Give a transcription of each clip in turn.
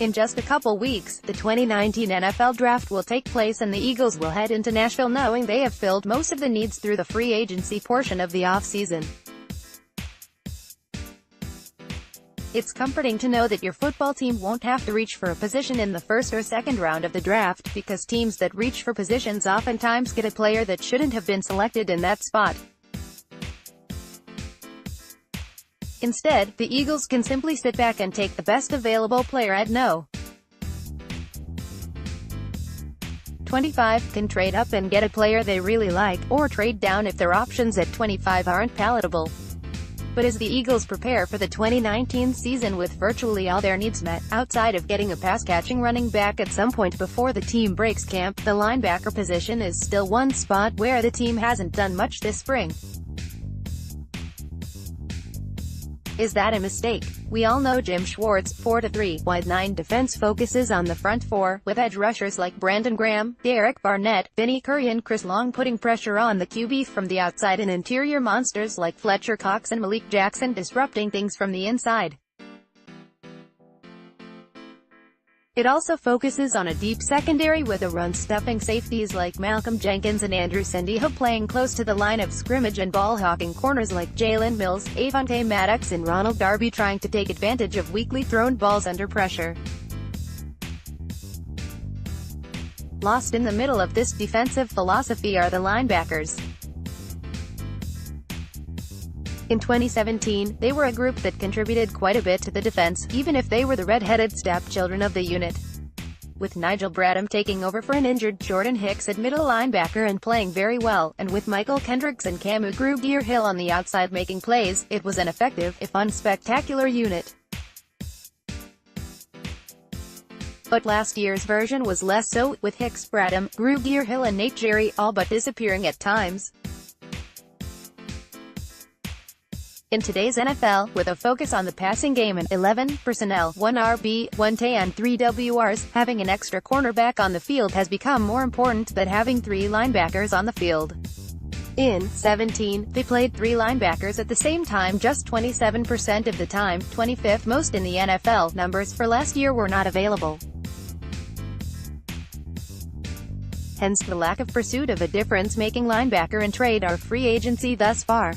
In just a couple weeks, the 2019 NFL Draft will take place and the Eagles will head into Nashville knowing they have filled most of the needs through the free agency portion of the offseason. It's comforting to know that your football team won't have to reach for a position in the first or second round of the draft, because teams that reach for positions oftentimes get a player that shouldn't have been selected in that spot. Instead, the Eagles can simply sit back and take the best available player at no. 25, can trade up and get a player they really like, or trade down if their options at 25 aren't palatable. But as the Eagles prepare for the 2019 season with virtually all their needs met, outside of getting a pass-catching running back at some point before the team breaks camp, the linebacker position is still one spot where the team hasn't done much this spring. Is that a mistake? We all know Jim Schwartz's 4-3 wide 9 defense focuses on the front four, with edge rushers like Brandon Graham, Derek Barnett, Vinny Curry and Chris Long putting pressure on the QB from the outside, and interior monsters like Fletcher Cox and Malik Jackson disrupting things from the inside. It also focuses on a deep secondary with a run-stuffing safeties like Malcolm Jenkins and Andrew Sendejo playing close to the line of scrimmage, and ball-hawking corners like Jalen Mills, Avonte Maddox and Ronald Darby trying to take advantage of weakly thrown balls under pressure. Lost in the middle of this defensive philosophy are the linebackers. In 2017, they were a group that contributed quite a bit to the defense, even if they were the red-headed stepchildren of the unit. With Nigel Bradham taking over for an injured Jordan Hicks at middle linebacker and playing very well, and with Michael Kendricks and Camu Grugier-Hill on the outside making plays, it was an effective, if unspectacular, unit. But last year's version was less so, with Hicks, Bradham, Grugier-Hill and Nate Jerry all but disappearing at times. In today's NFL, with a focus on the passing game and 11 personnel, 1 RB, 1 TE and 3 WRs, having an extra cornerback on the field has become more important than having 3 linebackers on the field. In 17, they played 3 linebackers at the same time just 27% of the time, 25th most in the NFL. Numbers for last year were not available. Hence the lack of pursuit of a difference-making linebacker in trade or free agency thus far.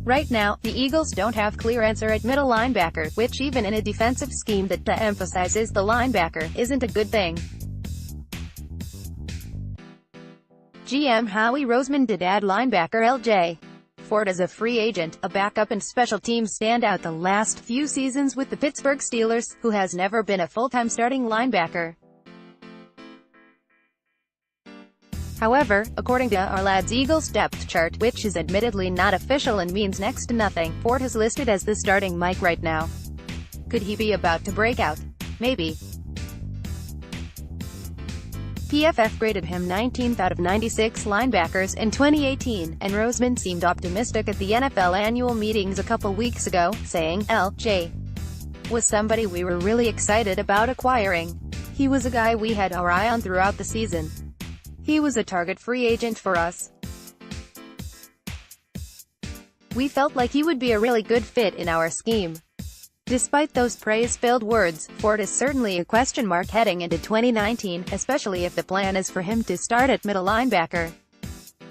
Right now, the Eagles don't have clear answer at middle linebacker, which even in a defensive scheme that emphasizes the linebacker, isn't a good thing. GM Howie Roseman did add linebacker L.J. Ford as a free agent, a backup and special teams standout the last few seasons with the Pittsburgh Steelers, who has never been a full-time starting linebacker. However, according to Our Lads Eagles depth chart, which is admittedly not official and means next to nothing, Ford is listed as the starting Mike right now. Could he be about to break out? Maybe. PFF graded him 19th out of 96 linebackers in 2018, and Roseman seemed optimistic at the NFL annual meetings a couple weeks ago, saying, "L.J. was somebody we were really excited about acquiring. He was a guy we had our eye on throughout the season. He was a target free agent for us. We felt like he would be a really good fit in our scheme." Despite those praise-filled words, Ford is certainly a question mark heading into 2019, especially if the plan is for him to start at middle linebacker.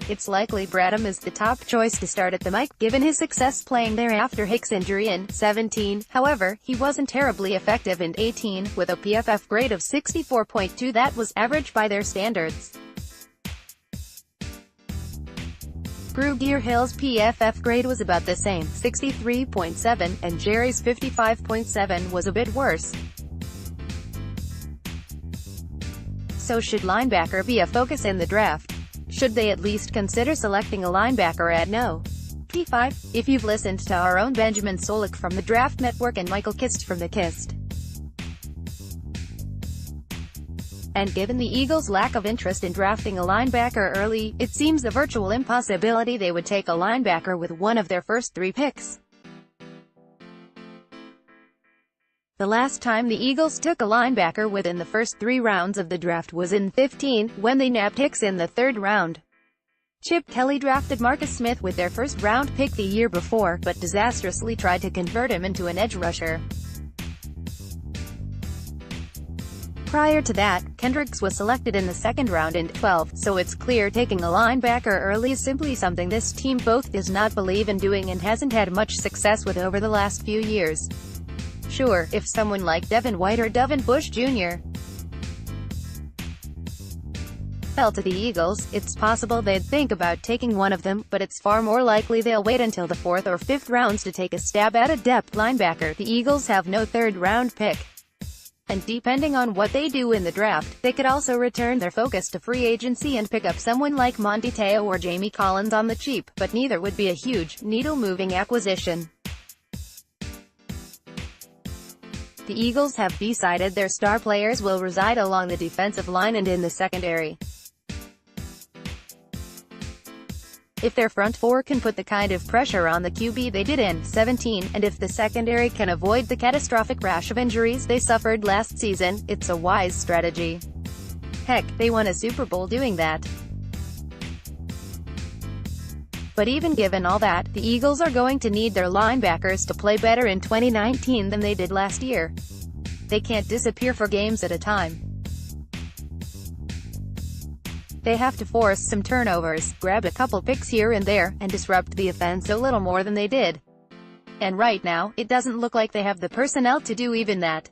It's likely Bradham is the top choice to start at the Mike, given his success playing there after Hicks' injury in 17. However, he wasn't terribly effective in 18, with a PFF grade of 64.2 that was average by their standards. Grugier-Hill's PFF grade was about the same, 63.7, and Jerry's 55.7 was a bit worse. So should linebacker be a focus in the draft? Should they at least consider selecting a linebacker at no. 25? If you've listened to our own Benjamin Solik from the Draft Network and Michael Kist from the Kist, and given the Eagles' lack of interest in drafting a linebacker early, it seems a virtual impossibility they would take a linebacker with one of their first 3 picks. The last time the Eagles took a linebacker within the first 3 rounds of the draft was in 15, when they nabbed Hicks in the 3rd round. Chip Kelly drafted Marcus Smith with their first-round pick the year before, but disastrously tried to convert him into an edge rusher. Prior to that, Kendricks was selected in the second round in 12, so it's clear taking a linebacker early is simply something this team both does not believe in doing and hasn't had much success with over the last few years. Sure, if someone like Devin White or Devin Bush Jr. fell to the Eagles, it's possible they'd think about taking one of them, but it's far more likely they'll wait until the 4th or 5th rounds to take a stab at a depth linebacker. The Eagles have no third-round pick, and depending on what they do in the draft, they could also return their focus to free agency and pick up someone like Monte Teo or Jamie Collins on the cheap, but neither would be a huge, needle-moving acquisition. The Eagles have decided their star players will reside along the defensive line and in the secondary. If their front four can put the kind of pressure on the QB they did in 17, and if the secondary can avoid the catastrophic rash of injuries they suffered last season, it's a wise strategy. Heck, they won a Super Bowl doing that. But even given all that, the Eagles are going to need their linebackers to play better in 2019 than they did last year. They can't disappear for games at a time. They have to force some turnovers, grab a couple picks here and there, and disrupt the offense a little more than they did. And right now, it doesn't look like they have the personnel to do even that.